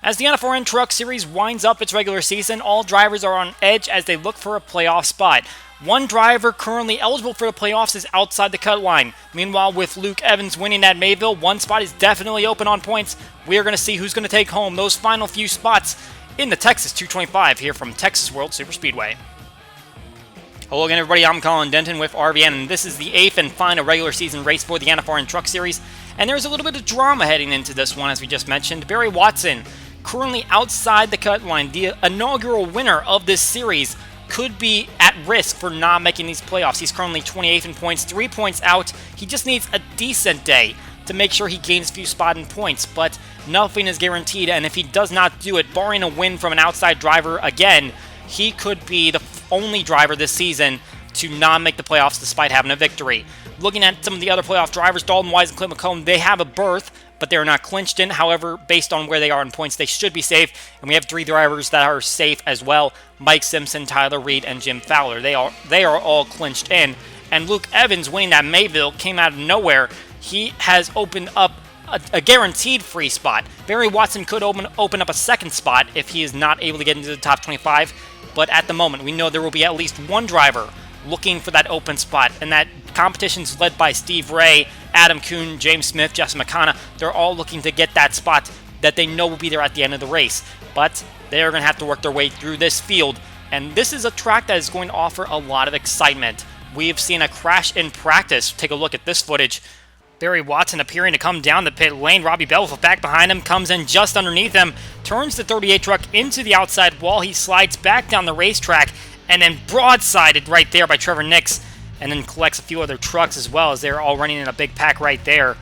As the NFRN Truck Series winds up its regular season, all drivers are on edge as they look for a playoff spot. One driver currently eligible for the playoffs is outside the cut line. Meanwhile, with Luke Evans winning at Mayville, one spot is definitely open on points. We are going to see who's going to take home those final few spots in the Texas 225 here from Texas World Superspeedway. Hello again, everybody. I'm Colin Denton with RVN, and this is the 8th and final regular season race for the NFRN Truck Series. And there's a little bit of drama heading into this one, as we just mentioned. Barry Watson, currently outside the cut line, the inaugural winner of this series, could be at risk for not making these playoffs. He's currently 28th in points, 3 points out. He just needs a decent day to make sure he gains a few spots in points, but nothing is guaranteed, and if he does not do it, barring a win from an outside driver again, he could be the only driver this season to not make the playoffs despite having a victory. Looking at some of the other playoff drivers, Dalton Wise and Clint McComb, they have a berth, but they're not clinched in. However, based on where they are in points, they should be safe. And we have 3 drivers that are safe as well: Mike Simpson, Tyler Reed, and Jim Fowler. They are all clinched in. And Luke Evans winning at Mayville came out of nowhere. He has opened up a guaranteed free spot. Barry Watson could open up a second spot if he is not able to get into the top 25. But at the moment, we know there will be at least one driver looking for that open spot, and that competition is led by Steve Ray, Adam Kuhn, James Smith, Justin McConna. They're all looking to get that spot that they know will be there at the end of the race, but they're going to have to work their way through this field, and this is a track that is going to offer a lot of excitement. We've seen a crash in practice. Take a look at this footage. Barry Watson appearing to come down the pit lane. Robbie Bell back behind him, comes in just underneath him, turns the 38 truck into the outside wall. He slides back down the racetrack, and then broadsided right there by Trevor Nix, and then collects a few other trucks as well, as they're all running in a big pack right there.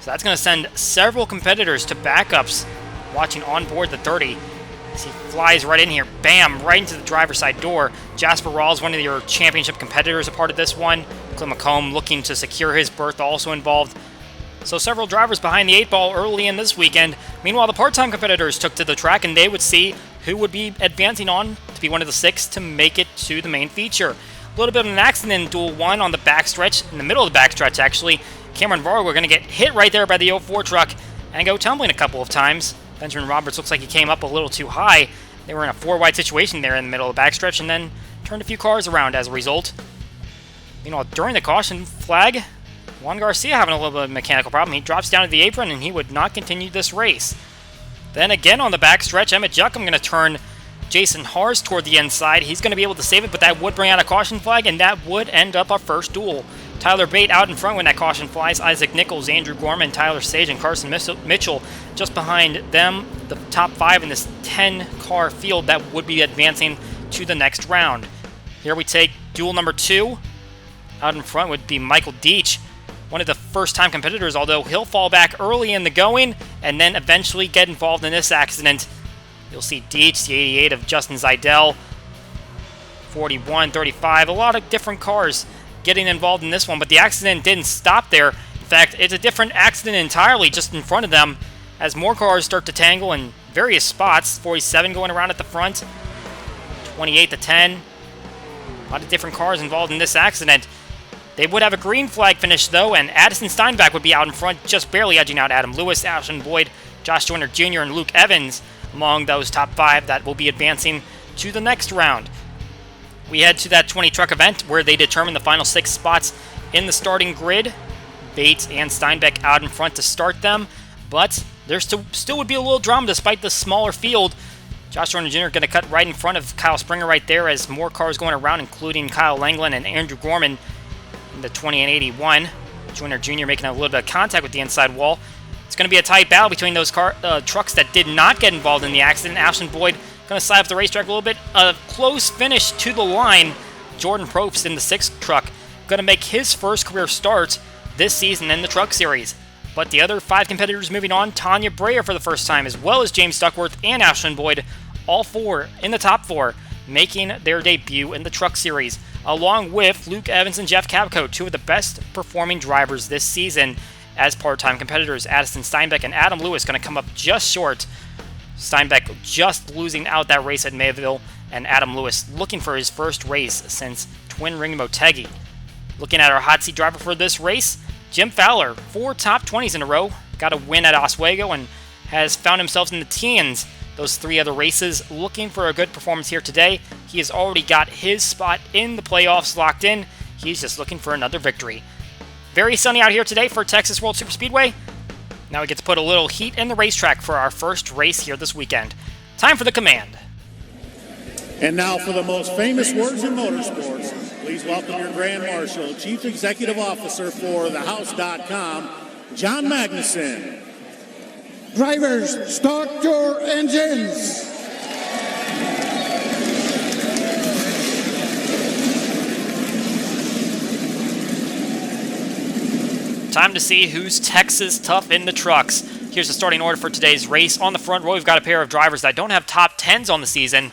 So that's going to send several competitors to backups watching on board the 30. As he flies right in here, bam, right into the driver's side door. Jasper Rawls, one of your championship competitors, a part of this one. Clint McComb looking to secure his berth, also involved. So several drivers behind the 8 ball early in this weekend. Meanwhile, the part-time competitors took to the track, and they would see who would be advancing on to be one of the 6 to make it to the main feature. A little bit of an accident in Duel 1 on the backstretch, in the middle of the backstretch actually. Cameron Vargo going to get hit right there by the 04 truck and go tumbling a couple of times. Benjamin Roberts looks like he came up a little too high. They were in a 4-wide situation there in the middle of the backstretch, and then turned a few cars around as a result. During the caution flag, Juan Garcia having a little bit of a mechanical problem. He drops down to the apron, and he would not continue this race. Then again on the backstretch, Emmett Juckham going to turn Jason Hars toward the inside. He's going to be able to save it, but that would bring out a caution flag, and that would end up our first duel. Tyler Bate out in front when that caution flies. Isaac Nichols, Andrew Gorman, Tyler Sage, and Carson Mitchell just behind them. The top 5 in this 10-car field that would be advancing to the next round. Here we take duel number 2. Out in front would be Michael Deach, one of the first-time competitors, although he'll fall back early in the going and then eventually get involved in this accident. You'll see Deach, the 88 of Justin Zeidel, 41, 35, a lot of different cars getting involved in this one, but the accident didn't stop there. In fact, it's a different accident entirely just in front of them as more cars start to tangle in various spots. 47 going around at the front, 28 to 10. A lot of different cars involved in this accident. They would have a green flag finish, though, and Addison Steinbach would be out in front, just barely edging out Adam Lewis, Ashton Boyd, Josh Joyner Jr., and Luke Evans among those top 5 that will be advancing to the next round. We head to that 20-truck event where they determine the final 6 spots in the starting grid. Bates and Steinbeck out in front to start them, but there still would be a little drama despite the smaller field. Josh Joyner Jr. going to cut right in front of Kyle Springer right there as more cars going around, including Kyle Langland and Andrew Gorman in the 20 and 81. Joyner Jr. making a little bit of contact with the inside wall. It's going to be a tight battle between those trucks that did not get involved in the accident. Ashton Boyd going to slide up the racetrack a little bit. A close finish to the line. Jordan Probst in the 6th truck going to make his first career start this season in the Truck Series. But the other 5 competitors moving on, Tanya Breyer for the first time, as well as James Duckworth and Ashton Boyd, all 4 in the top 4, making their debut in the Truck Series, along with Luke Evans and Jeff Cabco, 2 of the best performing drivers this season as part-time competitors. Addison Steinbeck and Adam Lewis going to come up just short. Steinbeck just losing out that race at Mayville, and Adam Lewis looking for his first race since Twin Ring Motegi. Looking at our hot seat driver for this race, Jim Fowler, 4 top 20s in a row. Got a win at Oswego and has found himself in the teens those 3 other races, looking for a good performance here today. He has already got his spot in the playoffs locked in. He's just looking for another victory. Very sunny out here today for Texas World Superspeedway. Now we get to put a little heat in the racetrack for our first race here this weekend. Time for the command. And now for the most famous words in motorsports, please welcome your Grand Marshal, Chief Executive Officer for thehouse.com, John Magnuson. Drivers, start your engines. Time to see who's Texas tough in the trucks. Here's the starting order for today's race. On the front row, we've got a pair of drivers that don't have top 10s on the season.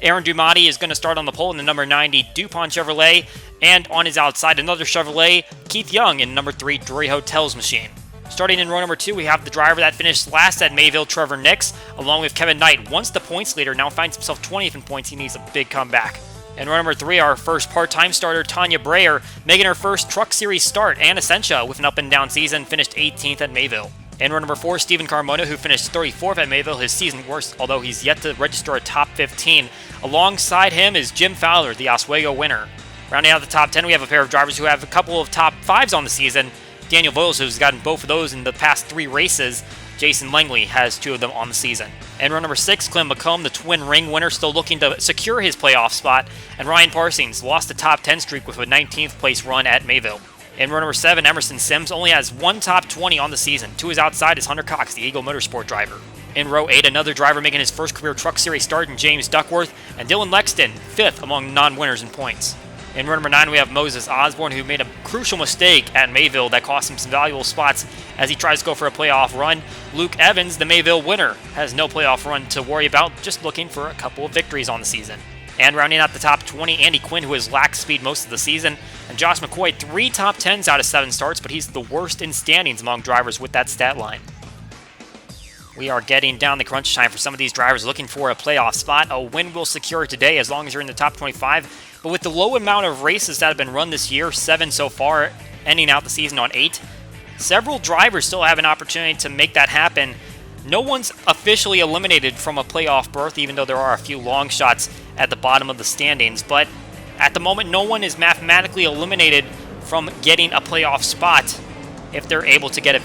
Aaron Dumati is going to start on the pole in the number 90 DuPont Chevrolet, and on his outside, another Chevrolet, Keith Young in number 3 Drury Hotels machine. Starting in row number 2, we have the driver that finished last at Mayville, Trevor Nix, along with Kevin Knight. Once the points leader, now finds himself 20th in points. He needs a big comeback. In row number 3, our first part-time starter, Tanya Breyer, making her first Truck Series start. Anna Essentia, with an up-and-down season, finished 18th at Mayville. In row number 4, Stephen Carmona, who finished 34th at Mayville, his season worst, although he's yet to register a top 15. Alongside him is Jim Fowler, the Oswego winner. Rounding out the top 10, we have a pair of drivers who have a couple of top 5s on the season. Daniel Voiles, who's gotten both of those in the past 3 races. Jason Langley has 2 of them on the season. In row number 6, Clem McComb, the twin ring winner, still looking to secure his playoff spot. And Ryan Parsons lost the top 10 streak with a 19th place run at Mayville. In row number 7, Emerson Sims only has 1 top 20 on the season. To his outside is Hunter Cox, the Eagle Motorsport driver. In row 8, another driver making his first career Truck Series start in James Duckworth, and Dylan Lexton, 5th among non-winners in points. In row number 9, we have Moses Osborne, who made a crucial mistake at Mayville that cost him some valuable spots as he tries to go for a playoff run. Luke Evans, the Mayville winner, has no playoff run to worry about, just looking for a couple of victories on the season. And rounding out the top 20, Andy Quinn, who has lacked speed most of the season, and Josh McCoy, 3 top 10s out of 7 starts, but he's the worst in standings among drivers with that stat line. We are getting down the crunch time for some of these drivers looking for a playoff spot. A win will secure today as long as you're in the top 25. But with the low amount of races that have been run this year, 7 so far, ending out the season on 8, several drivers still have an opportunity to make that happen. No one's officially eliminated from a playoff berth, even though there are a few long shots at the bottom of the standings. But at the moment, no one is mathematically eliminated from getting a playoff spot if they're able to get a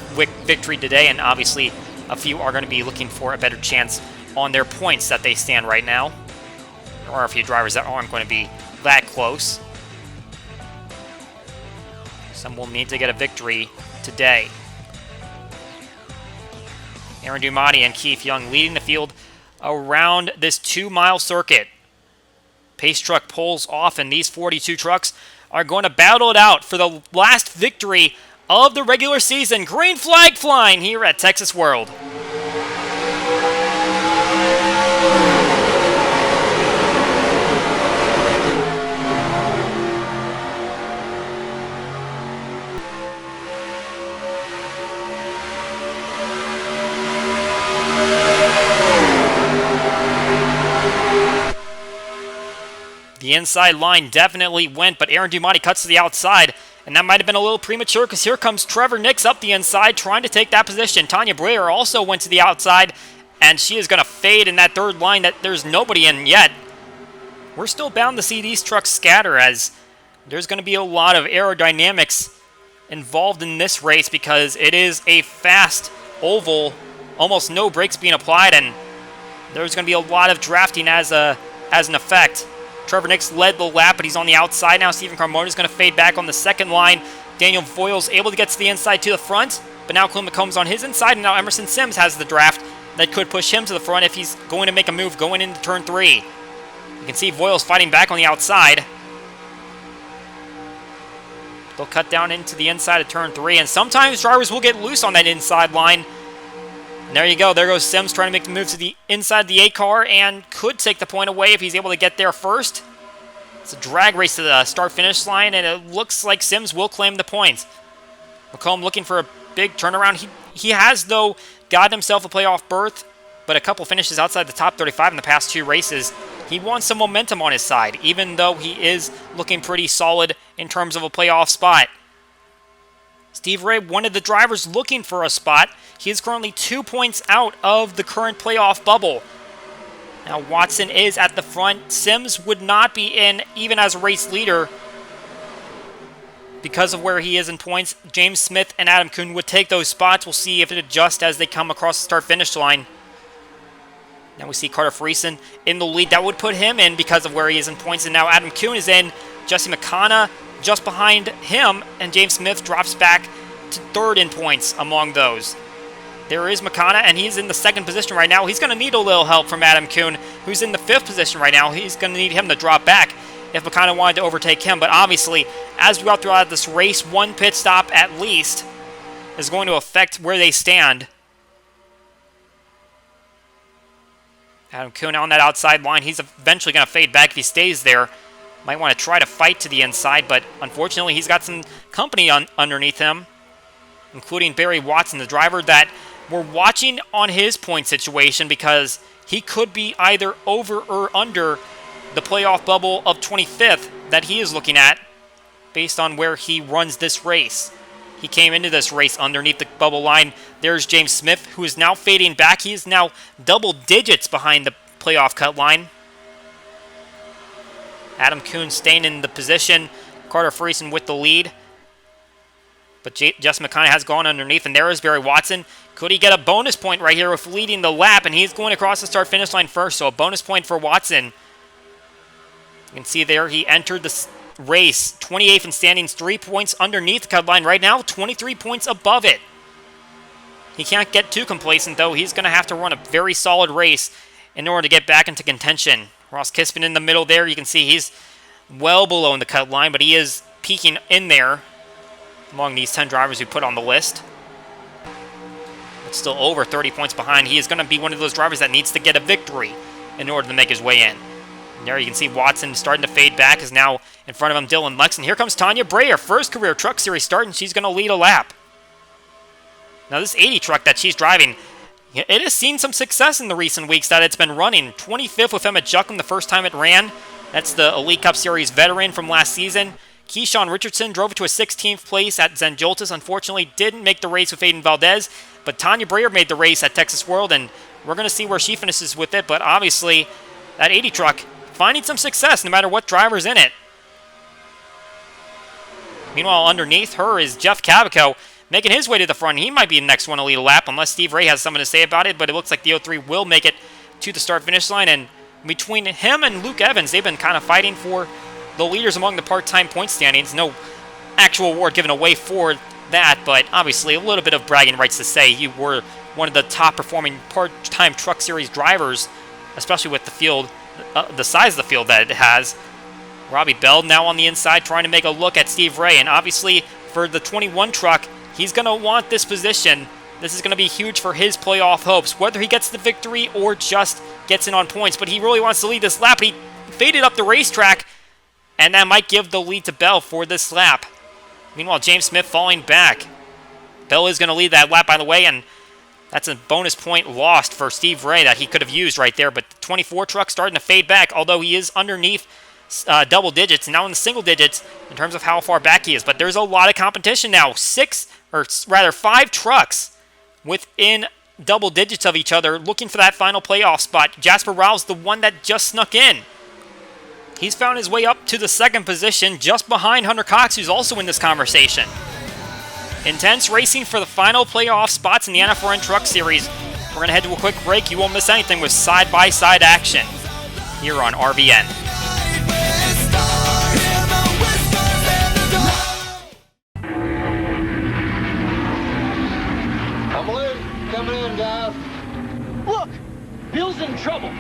victory today. And obviously, a few are going to be looking for a better chance on their points that they stand right now. There are a few drivers that aren't going to be that close. Some will need to get a victory today. Aaron Dumati and Keith Young leading the field around this 2-mile circuit. Pace truck pulls off, and these 42 trucks are going to battle it out for the last victory of the regular season. Green flag flying here at Texas World. The inside line definitely went, but Aaron Dumati cuts to the outside, and that might have been a little premature because here comes Trevor Nix up the inside trying to take that position. Tanya Breyer also went to the outside, and she is going to fade in that third line that there's nobody in yet. We're still bound to see these trucks scatter as there's going to be a lot of aerodynamics involved in this race because it is a fast oval, almost no brakes being applied, and there's going to be a lot of drafting as an effect. Trevor Nix led the lap, but he's on the outside now. Stephen Carmona is going to fade back on the second line. Daniel Voiles able to get to the inside to the front, but now Clint McComb's on his inside, and now Emerson Sims has the draft that could push him to the front if he's going to make a move going into turn 3. You can see Voiles fighting back on the outside. They'll cut down into the inside of turn 3, and sometimes drivers will get loose on that inside line. And there you go. There goes Sims trying to make the move to the inside of the 8 car and could take the point away if he's able to get there first. It's a drag race to the start-finish line, and it looks like Sims will claim the points. McComb looking for a big turnaround. He has, though, gotten himself a playoff berth, but a couple finishes outside the top 35 in the past 2 races. He wants some momentum on his side, even though he is looking pretty solid in terms of a playoff spot. Steve Ray, one of the drivers looking for a spot. He is currently 2 points out of the current playoff bubble. Now Watson is at the front. Sims would not be in even as a race leader because of where he is in points. James Smith and Adam Kuhn would take those spots. We'll see if it adjusts as they come across the start-finish line. Now we see Carter Friesen in the lead. That would put him in because of where he is in points. And now Adam Kuhn is in. Jesse McConnell just behind him. And James Smith drops back to third in points among those. There is McConnell, and he's in the second position right now. He's going to need a little help from Adam Kuhn, who's in the fifth position right now. He's going to need him to drop back if McConnell wanted to overtake him. But obviously, as we go throughout this race, one pit stop at least is going to affect where they stand. Adam Kuhn on that outside line. He's eventually going to fade back if he stays there. Might want to try to fight to the inside, but unfortunately, he's got some company underneath him, including Barry Watson, the driver that we're watching on his point situation because he could be either over or under the playoff bubble of 25th that he is looking at based on where he runs this race. He came into this race underneath the bubble line. There's James Smith, who is now fading back. He is now double digits behind the playoff cut line. Adam Kuhn staying in the position. Carter Friesen with the lead. But Justin McConnell has gone underneath, and there is Barry Watson. Could he get a bonus point right here with leading the lap? And he's going across the start-finish line first, so a bonus point for Watson. You can see there he entered the race 28th in standings, 3 points underneath the cut line. Right now, 23 points above it. He can't get too complacent, though. He's going to have to run a very solid race in order to get back into contention. Ross Kispin in the middle there. You can see he's well below in the cut line, but he is peaking in there among these 10 drivers we put on the list. But still over 30 points behind. He is going to be one of those drivers that needs to get a victory in order to make his way in. And there you can see Watson starting to fade back, is now in front of him Dylan Lexon. Here comes Tanya Breyer, first career Truck Series start, and she's going to lead a lap. Now this 80 truck that she's driving, it has seen some success in the recent weeks that it's been running. 25th with Emmett Juckham the first time it ran. That's the Elite Cup Series veteran from last season. Keyshawn Richardson drove it to a 16th place at Zenjoltis. Unfortunately, didn't make the race with Aiden Valdez. But Tanya Breyer made the race at Texas World, and we're going to see where she finishes with it. But obviously, that 80 truck finding some success no matter what driver's in it. Meanwhile, underneath her is Jeff Cavaco making his way to the front. He might be the next one to lead a lap unless Steve Ray has something to say about it. But it looks like the 03 will make it to the start-finish line. And between him and Luke Evans, they've been kind of fighting for the leaders among the part-time point standings. No actual award given away for that, but obviously a little bit of bragging rights to say you were one of the top-performing part-time Truck Series drivers, especially with the field, the size of the field that it has. Robbie Bell now on the inside trying to make a look at Steve Ray, and obviously for the 21 truck, he's going to want this position. This is going to be huge for his playoff hopes, whether he gets the victory or just gets in on points. But he really wants to lead this lap. He faded up the racetrack, and that might give the lead to Bell for this lap. Meanwhile, James Smith falling back. Bell is going to lead that lap, by the way, and that's a bonus point lost for Steve Ray that he could have used right there. But the 24 truck starting to fade back, although he is underneath double digits, now in the single digits in terms of how far back he is. But there's a lot of competition now. 5 trucks within double digits of each other looking for that final playoff spot. Jasper Rouse, the one that just snuck in. He's found his way up to the second position just behind Hunter Cox, who's also in this conversation. Intense racing for the final playoff spots in the NFRN Truck Series. We're going to head to a quick break. You won't miss anything with side-by-side action here on RVN. Coming in, guys. Look! Bill's in trouble.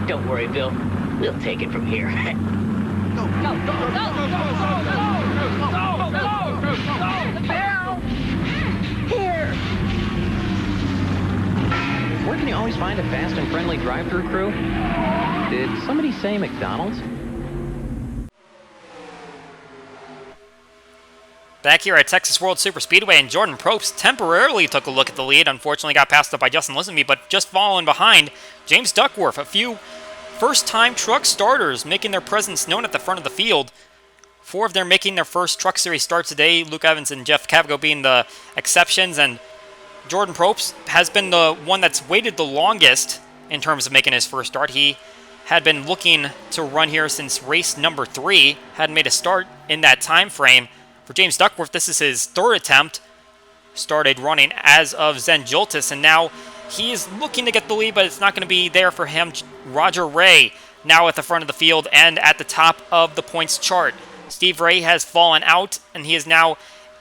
Don't worry, Bill. We'll take it from here. Go, go, go, go, go, go, Here! Where can you always find a fast and friendly drive-thru crew? Did somebody say McDonald's? Back here at Texas World Super Speedway, and Jordan Probst temporarily took a look at the lead. Unfortunately got passed up by Justin Lisenby, but just following behind James Duckworth. A few first-time truck starters making their presence known at the front of the field. 4 of them making their first Truck Series start today. Luke Evans and Jeff Cavgo being the exceptions, and Jordan Probst has been the one that's waited the longest in terms of making his first start. He had been looking to run here since race number 3, hadn't made a start in that time frame. For James Duckworth, this is his 3rd attempt. Started running as of Zen Joltis, and now he is looking to get the lead, but it's not going to be there for him. Roger Ray now at the front of the field and at the top of the points chart. Steve Ray has fallen out, and he is now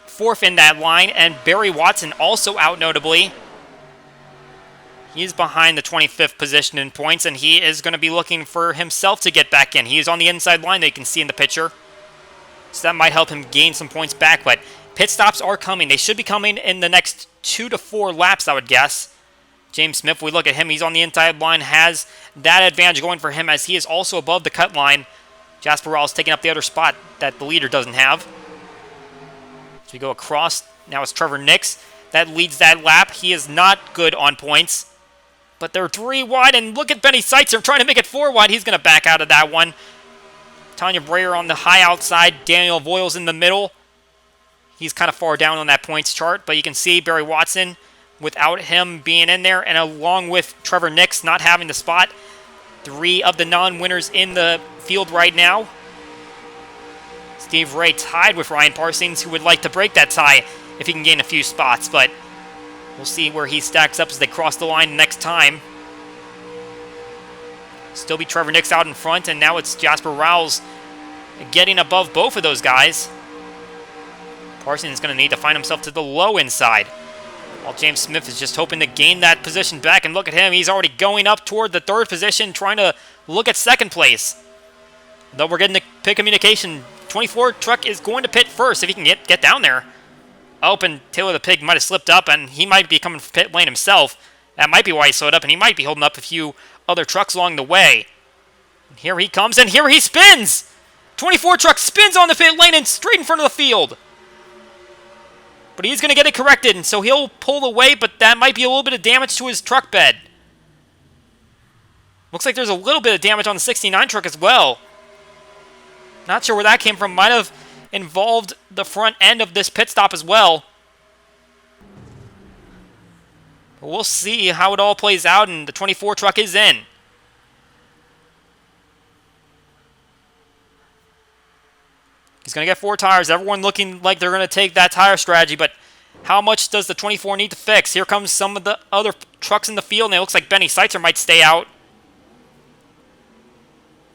4th in that line, and Barry Watson also out notably. He's behind the 25th position in points, and he is going to be looking for himself to get back in. He is on the inside line that you can see in the picture, so that might help him gain some points back, but pit stops are coming. They should be coming in the next 2 to 4 laps, I would guess. James Smith, we look at him, he's on the inside line, has that advantage going for him as he is also above the cut line. Jasper Rawls taking up the other spot that the leader doesn't have. So we go across. Now it's Trevor Nix that leads that lap. He is not good on points, but they're 3 wide, and look at Benny Seitzer trying to make it 4 wide. He's going to back out of that one. Tanya Breyer on the high outside. Daniel Voiles in the middle. He's kind of far down on that points chart, but you can see Barry Watson without him being in there, and along with Trevor Nix not having the spot. 3 of the non-winners in the field right now. Steve Ray tied with Ryan Parsons, who would like to break that tie if he can gain a few spots, but we'll see where he stacks up as they cross the line next time. Still be Trevor Nix out in front, and now it's Jasper Rawls getting above both of those guys. Parsons is going to need to find himself to the low inside, while James Smith is just hoping to gain that position back. And look at him, he's already going up toward the 3rd position, trying to look at 2nd place. Though we're getting the pit communication. 24 truck is going to pit first if he can get down there. Oh, and Taylor the Pig might have slipped up, and he might be coming from pit lane himself. That might be why he slowed up, and he might be holding up a few other trucks along the way. And here he comes, and here he spins! 24 truck spins on the pit lane and straight in front of the field. But he's going to get it corrected, and so he'll pull away, but that might be a little bit of damage to his truck bed. Looks like there's a little bit of damage on the 69 truck as well. Not sure where that came from. Might have involved the front end of this pit stop as well. But we'll see how it all plays out, and the 24 truck is in. He's going to get 4 tires. Everyone looking like they're going to take that tire strategy, but how much does the 24 need to fix? Here comes some of the other trucks in the field, and it looks like Benny Seitzer might stay out.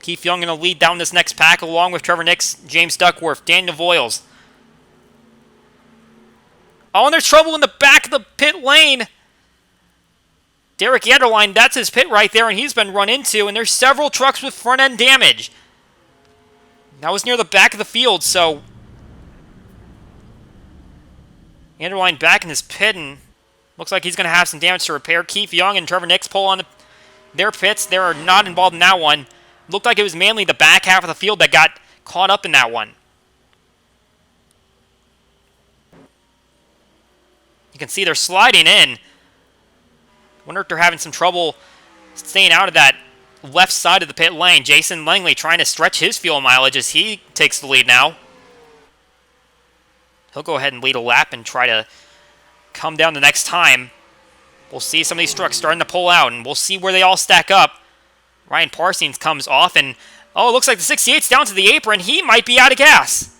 Keith Young going to lead down this next pack, along with Trevor Nix, James Duckworth, Daniel Voiles. Oh, and there's trouble in the back of the pit lane. Derek Yetterline, that's his pit right there, and he's been run into, and there's several trucks with front-end damage. That was near the back of the field, so Anderline back in his pit, and looks like he's going to have some damage to repair. Keith Young and Trevor Nix pull on their pits. They are not involved in that one. Looked like it was mainly the back half of the field that got caught up in that one. You can see they're sliding in. Wonder if they're having some trouble staying out of that left side of the pit lane. Jason Langley trying to stretch his fuel mileage as he takes the lead now. He'll go ahead and lead a lap and try to come down the next time. We'll see some of these trucks starting to pull out, and we'll see where they all stack up. Ryan Parsons comes off, and oh, it looks like the 68's down to the apron. He might be out of gas.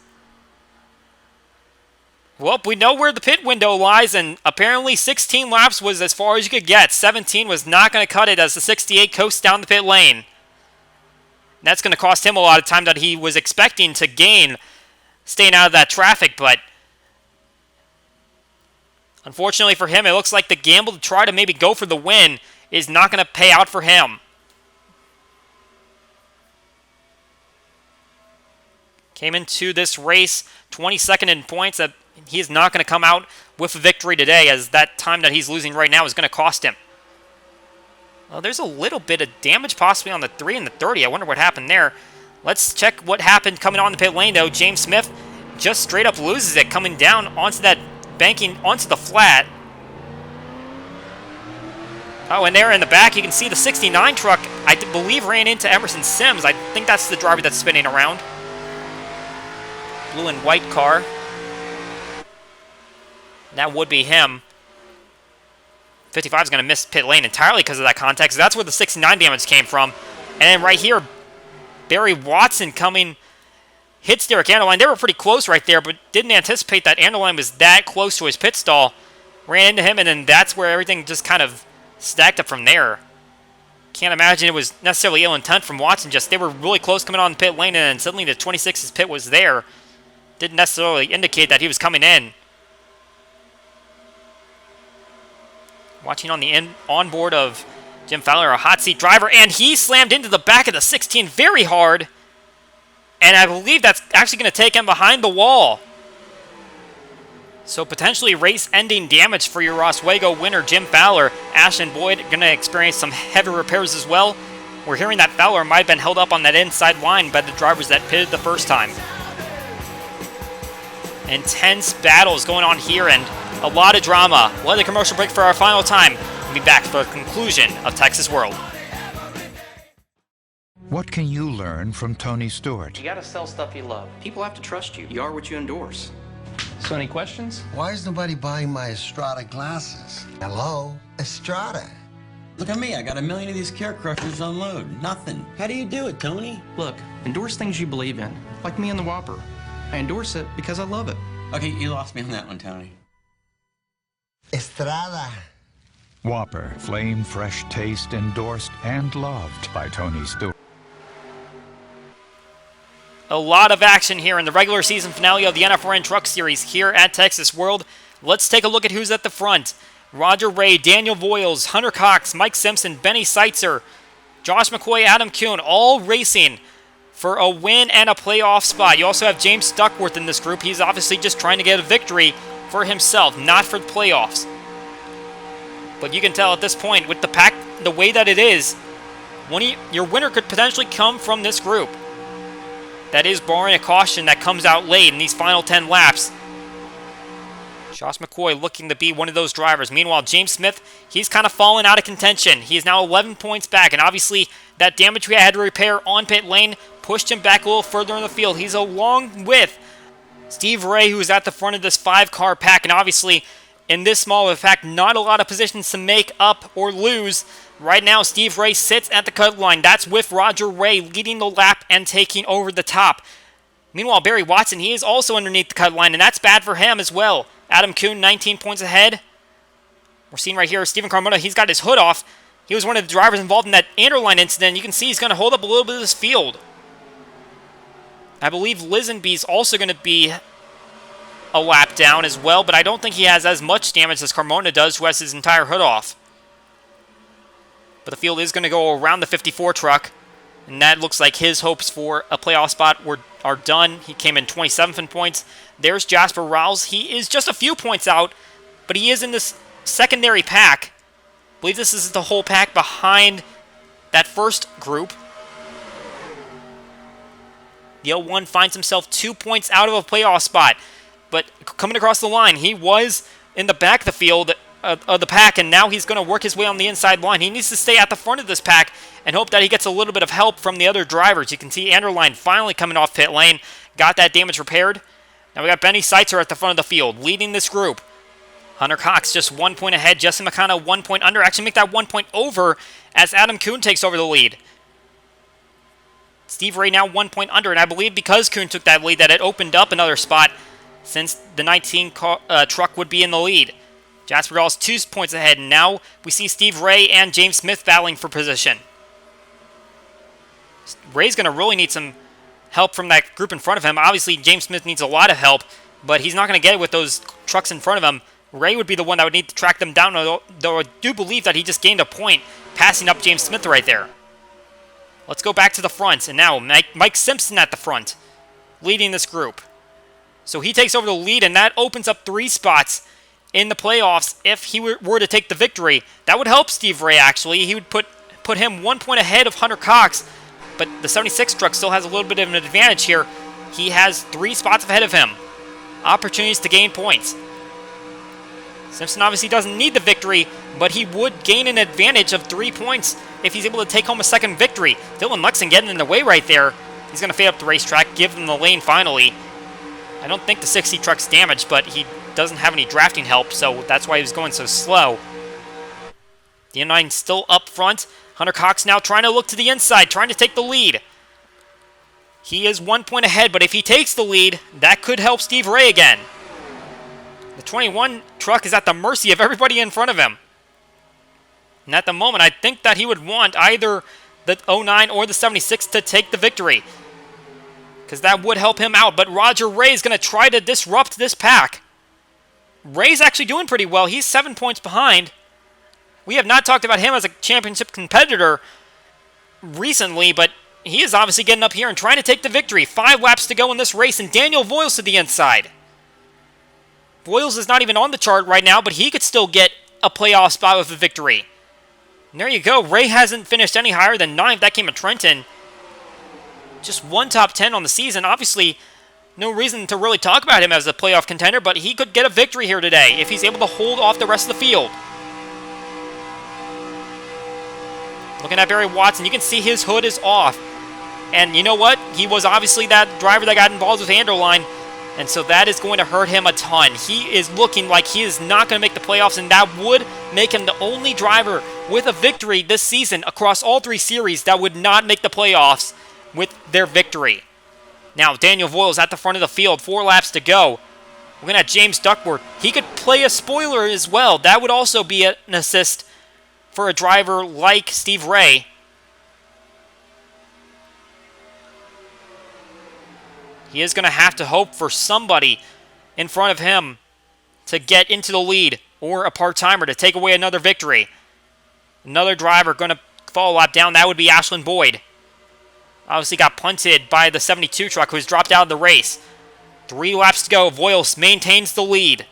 Well, we know where the pit window lies, and apparently 16 laps was as far as you could get. 17 was not going to cut it as the 68 coasts down the pit lane. That's going to cost him a lot of time that he was expecting to gain staying out of that traffic, but unfortunately for him, it looks like the gamble to try to maybe go for the win is not going to pay out for him. Came into this race 22nd in points. He is not going to come out with a victory today, as that time that he's losing right now is going to cost him. Well, there's a little bit of damage possibly on the 3 and the 30. I wonder what happened there. Let's check what happened coming on the pit lane, though. James Smith just straight up loses it coming down onto that banking onto the flat. Oh, and there in the back, you can see the 69 truck, I believe, ran into Emerson Sims. I think that's the driver that's spinning around. blue and white car. That would be him. 55 is going to miss pit lane entirely because of that contact. So that's where the 69 damage came from. And then right here, Barry Watson hits Derek Anderline. They were pretty close right there, but didn't anticipate that Anderline was that close to his pit stall. Ran into him, and then that's where everything just kind of stacked up from there. Can't imagine it was necessarily ill intent from Watson. Just they were really close coming on the pit lane, and then suddenly the 26's pit was there. Didn't necessarily indicate that he was coming in. Watching on the onboard of Jim Fowler, a hot seat driver, and he slammed into the back of the 16 very hard. And I believe that's actually going to take him behind the wall. So potentially race-ending damage for your Oswego winner, Jim Fowler. Ashton Boyd going to experience some heavy repairs as well. We're hearing that Fowler might have been held up on that inside line by the drivers that pitted the first time. Intense battles going on here and a lot of drama. We'll have the commercial break for our final time. We'll be back for the conclusion of Texas World. What can you learn from Tony Stewart? You gotta sell stuff you love. People have to trust you. You are what you endorse. So any questions? Why is nobody buying my Estrada glasses? Hello? Estrada. Look at me, I got 1 million of these care crushers on load. Nothing. How do you do it, Tony? Look, endorse things you believe in. Like me and the Whopper. I endorse it because I love it. Okay, you lost me on that one, Tony. Estrada. Whopper, flame fresh taste, endorsed and loved by Tony Stewart. A lot of action here in the regular season finale of the NFRN Truck Series here at Texas World. Let's take a look at who's at the front. Roger Ray, Daniel Voiles, Hunter Cox, Mike Simpson, Benny Seitzer, Josh McCoy, Adam Kuhn, all racing for a win and a playoff spot. You also have James Duckworth in this group. He's obviously just trying to get a victory for himself, not for the playoffs. But you can tell at this point, with the pack the way that it is, your winner could potentially come from this group. That is barring a caution that comes out late in these final 10 laps. Josh McCoy looking to be one of those drivers. Meanwhile, James Smith, he's kind of fallen out of contention. He is now 11 points back, and obviously that damage we had to repair on pit lane pushed him back a little further in the field. He's along with Steve Ray, who is at the front of this 5-car pack, and obviously in this small of a pack, not a lot of positions to make up or lose. Right now, Steve Ray sits at the cut line. That's with Roger Ray leading the lap and taking over the top. Meanwhile, Barry Watson, he is also underneath the cut line, and that's bad for him as well. Adam Kuhn, 19 points ahead. We're seeing right here, Stephen Carmona, he's got his hood off. He was one of the drivers involved in that Anderline incident. You can see he's going to hold up a little bit of this field. I believe Lisenby's also going to be a lap down as well, but I don't think he has as much damage as Carmona does, who has his entire hood off. But the field is going to go around the 54 truck, and that looks like his hopes for a playoff spot are done. He came in 27th in points. There's Jasper Rouse. He is just a few points out, but he is in this secondary pack. I believe this is the whole pack behind that first group. The 01 finds himself 2 points out of a playoff spot, but coming across the line, he was in the back of the field of the pack, and now he's going to work his way on the inside line. He needs to stay at the front of this pack and hope that he gets a little bit of help from the other drivers. You can see Anderline finally coming off pit lane, got that damage repaired. Now we got Benny Seitzer at the front of the field, leading this group. Hunter Cox just 1 point ahead. Justin McConnell 1 point under. Actually make that 1 point over as Adam Kuhn takes over the lead. Steve Ray now 1 point under, and I believe because Kuhn took that lead that it opened up another spot since the 19 truck would be in the lead. Jasper Gall's 2 points ahead, and now we see Steve Ray and James Smith battling for position. Ray's going to really need some help from that group in front of him. Obviously, James Smith needs a lot of help, but he's not going to get it with those trucks in front of him. Ray would be the one that would need to track them down, though I do believe that he just gained a point passing up James Smith right there. Let's go back to the front, and now Mike Simpson at the front, leading this group. So he takes over the lead, and that opens up 3 spots in the playoffs. If he were to take the victory, that would help Steve Ray, actually. He would put him 1 point ahead of Hunter Cox, but the 76 truck still has a little bit of an advantage here. He has 3 spots ahead of him. Opportunities to gain points. Simpson obviously doesn't need the victory, but he would gain an advantage of 3 points if he's able to take home a second victory. Dylan Luxon getting in the way right there. He's going to fade up the racetrack, give them the lane finally. I don't think the 60 truck's damaged, but he doesn't have any drafting help, so that's why he was going so slow. The M9 still up front. Hunter Cox now trying to look to the inside, trying to take the lead. He is 1 point ahead, but if he takes the lead, that could help Steve Ray again. The 21 truck is at the mercy of everybody in front of him. And at the moment, I think that he would want either the 09 or the 76 to take the victory, because that would help him out. But Roger Ray is going to try to disrupt this pack. Ray's actually doing pretty well. He's 7 points behind. We have not talked about him as a championship competitor recently, but he is obviously getting up here and trying to take the victory. 5 laps to go in this race, and Daniel Voiles to the inside. Voiles is not even on the chart right now, but he could still get a playoff spot with a victory. And there you go. Ray hasn't finished any higher than 9th. That came at Trenton. Just 1 top 10 on the season. Obviously, no reason to really talk about him as a playoff contender, but he could get a victory here today if he's able to hold off the rest of the field. Looking at Barry Watson, you can see his hood is off. And you know what? He was obviously that driver that got involved with Anderline, and so that is going to hurt him a ton. He is looking like he is not going to make the playoffs, and that would make him the only driver with a victory this season across all 3 series that would not make the playoffs with their victory. Now, Daniel Voiles at the front of the field, 4 laps to go. We're going to have James Duckworth. He could play a spoiler as well. That would also be an assist for a driver like Steve Ray. He is going to have to hope for somebody in front of him to get into the lead, or a part-timer to take away another victory. Another driver going to fall a lap down. That would be Ashlyn Boyd. Obviously got punted by the 72 truck, who's dropped out of the race. 3 laps to go. Voiles maintains the lead.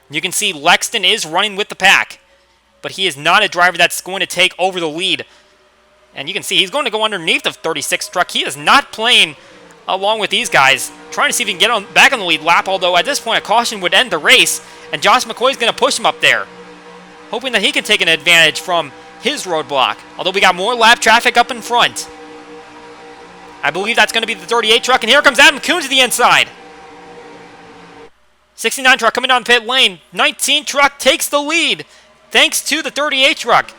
You can see Lexton is running with the pack, but he is not a driver that's going to take over the lead. And you can see he's going to go underneath the 36 truck. He is not playing along with these guys, trying to see if he can get back on the lead lap, although at this point a caution would end the race, and Josh McCoy is going to push him up there, hoping that he can take an advantage from his roadblock, although we got more lap traffic up in front. I believe that's going to be the 38 truck, and here comes Adam Kuhn to the inside. 69 truck coming down the pit lane. 19 truck takes the lead thanks to the 38 truck.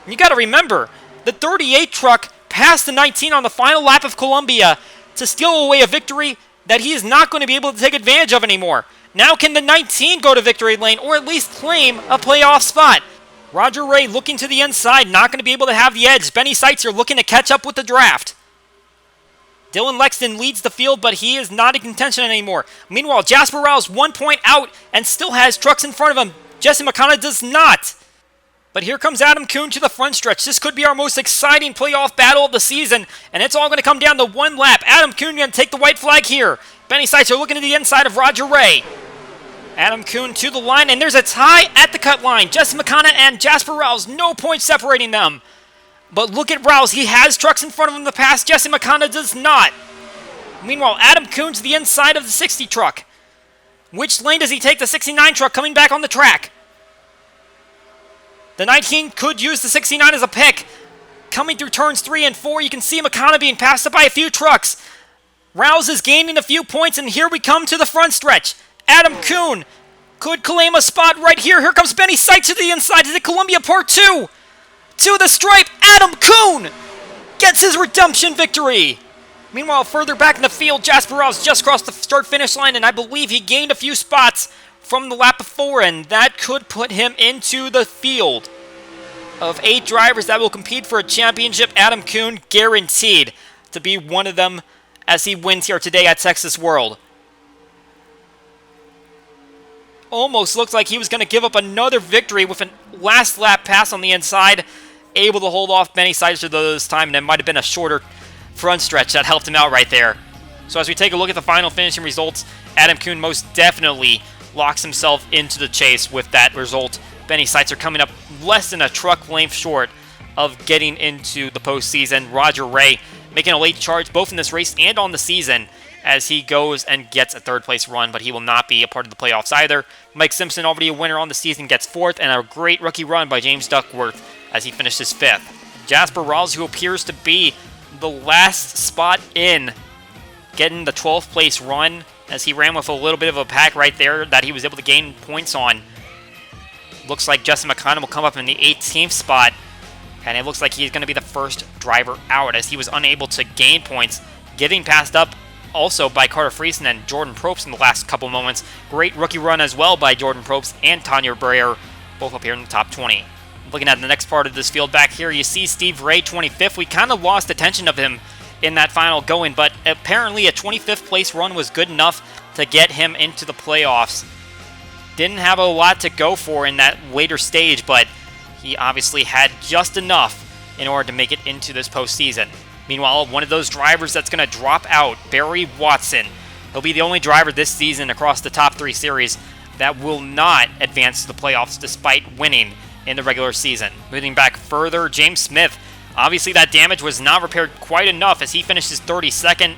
And you got to remember, the 38 truck passed the 19 on the final lap of Columbia to steal away a victory that he is not going to be able to take advantage of anymore. Now can the 19 go to victory lane, or at least claim a playoff spot? Roger Ray looking to the inside, not going to be able to have the edge. Benny Seitzer looking to catch up with the draft. Dylan Lexton leads the field, but he is not in contention anymore. Meanwhile, Jasper Rouse 1 point out and still has trucks in front of him. Jesse McConnell does not. But here comes Adam Kuhn to the front stretch. This could be our most exciting playoff battle of the season, and it's all going to come down to 1 lap. Adam Kuhn going to take the white flag here. Benny Seitzer looking to the inside of Roger Ray. Adam Kuhn to the line, and there's a tie at the cut line. Jesse McConnell and Jasper Rouse, no points separating them. But look at Rouse. He has trucks in front of him in the past. Jesse McConnell does not. Meanwhile, Adam Kuhn to the inside of the 60 truck. Which lane does he take? The 69 truck coming back on the track. The 19 could use the 69 as a pick. Coming through turns 3 and 4, you can see McConnell being passed up by a few trucks. Rouse is gaining a few points, and here we come to the front stretch. Adam Kuhn could claim a spot right here. Here comes Benny Seitzer to the inside to the Columbia Part 2. To the stripe, Adam Kuhn gets his redemption victory. Meanwhile, further back in the field, Jasper Rouse just crossed the start-finish line, and I believe he gained a few spots from the lap before, and that could put him into the field of 8 drivers that will compete for a championship. Adam Kuhn guaranteed to be one of them as he wins here today at Texas World. Almost looked like he was going to give up another victory with a last lap pass on the inside, able to hold off Benny Seitzer this time, and it might have been a shorter front stretch that helped him out right there. So as we take a look at the final finishing results, Adam Kuhn most definitely locks himself into the chase with that result. Benny Seitzer coming up less than a truck length short of getting into the postseason. Roger Ray making a late charge both in this race and on the season as he goes and gets a 3rd place run, but he will not be a part of the playoffs either. Mike Simpson, already a winner on the season, gets 4th, and a great rookie run by James Duckworth as he finishes 5th. Jasper Rouse, who appears to be the last spot in, getting the 12th place run as he ran with a little bit of a pack right there that he was able to gain points on. Looks like Justin McConnell will come up in the 18th spot, and it looks like he's going to be the first driver out as he was unable to gain points, getting passed up also by Carter Friesen and Jordan Probst in the last couple moments. Great rookie run as well by Jordan Probst and Tanya Breyer, both up here in the top 20. Looking at the next part of this field back here, you see Steve Ray 25th. We kind of lost attention of him in that final going, but apparently a 25th place run was good enough to get him into the playoffs. Didn't have a lot to go for in that later stage, but he obviously had just enough in order to make it into this postseason. Meanwhile, one of those drivers that's going to drop out, Barry Watson. He'll be the only driver this season across the top 3 series that will not advance to the playoffs despite winning in the regular season. Moving back further, James Smith. Obviously, that damage was not repaired quite enough as he finishes 32nd,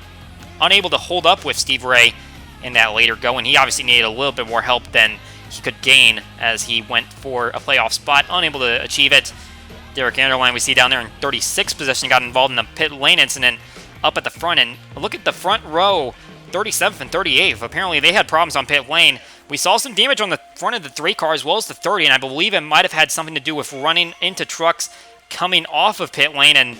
unable to hold up with Steve Ray in that later going. He obviously needed a little bit more help than he could gain as he went for a playoff spot, unable to achieve it. Derek Anderline, we see down there in 36th position, got involved in a pit lane incident up at the front. And look at the front row, 37th and 38th. Apparently, they had problems on pit lane. We saw some damage on the front of the 3 car as well as the 30, and I believe it might have had something to do with running into trucks coming off of pit lane, and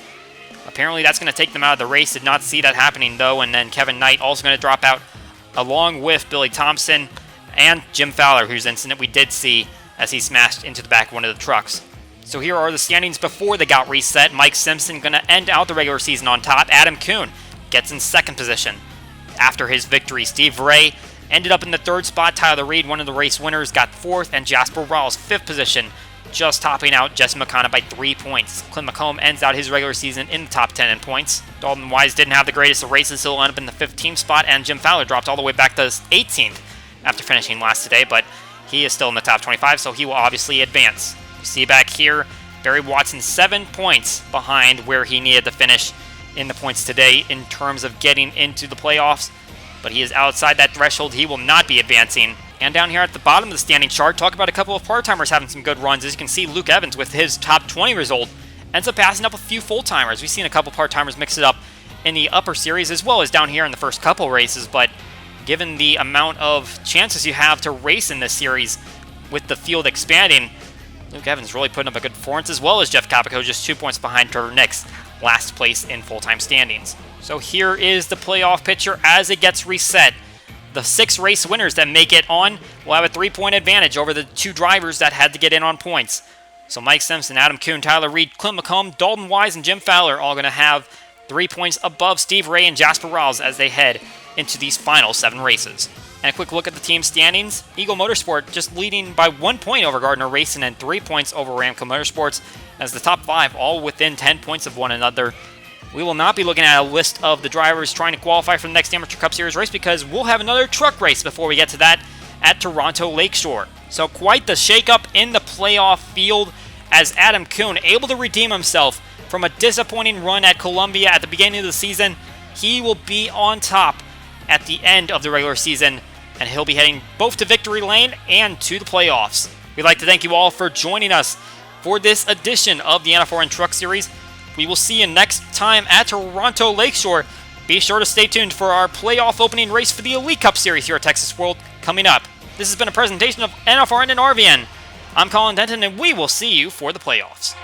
apparently that's going to take them out of the race. Did not see that happening, though, and then Kevin Knight also going to drop out along with Billy Thompson and Jim Fowler, whose incident we did see as he smashed into the back of one of the trucks. So here are the standings before they got reset. Mike Simpson going to end out the regular season on top. Adam Kuhn gets in 2nd position. After his victory, Steve Ray ended up in the 3rd spot. Tyler Reed, one of the race winners, got 4th, and Jasper Rawls 5th position, just topping out Jesse McConnell by 3 points. Clint McComb ends out his regular season in the top 10 in points. Dalton Wise didn't have the greatest of races, so he'll end up in the 15th spot, and Jim Fowler dropped all the way back to 18th after finishing last today, but he is still in the top 25, so he will obviously advance. You see back here, Barry Watson 7 points behind where he needed to finish in the points today in terms of getting into the playoffs, but he is outside that threshold. He will not be advancing. And down here at the bottom of the standing chart, talk about a couple of part-timers having some good runs. As you can see, Luke Evans with his top 20 result ends up passing up a few full-timers. We've seen a couple part-timers mix it up in the upper series as well as down here in the first couple races, but given the amount of chances you have to race in this series with the field expanding, Luke Evans really putting up a good performance, as well as Jeff Capico, just 2 points behind Trevor Nix, last place in full-time standings. So here is the playoff picture as it gets reset. The 6 race winners that make it on will have a 3-point advantage over the 2 drivers that had to get in on points. So Mike Simpson, Adam Kuhn, Tyler Reed, Clint McComb, Dalton Wise, and Jim Fowler all going to have 3 points above Steve Ray and Jasper Rawls as they head into these final 7 races. And a quick look at the team standings. Eagle Motorsport just leading by 1 point over Gardner Racing and 3 points over Ramco Motorsports, as the top 5 all within 10 points of one another. We will not be looking at a list of the drivers trying to qualify for the next Amateur Cup Series race because we'll have another truck race before we get to that at Toronto Lakeshore. So quite the shakeup in the playoff field as Adam Kuhn able to redeem himself from a disappointing run at Columbia at the beginning of the season. He will be on top at the end of the regular season, and he'll be heading both to victory lane and to the playoffs. We'd like to thank you all for joining us for this edition of the NFRN Truck Series. We will see you next time at Toronto Lakeshore. Be sure to stay tuned for our playoff opening race for the Elite Cup Series here at Texas World coming up. This has been a presentation of NFRN and RVN. I'm Colin Denton, and we will see you for the playoffs.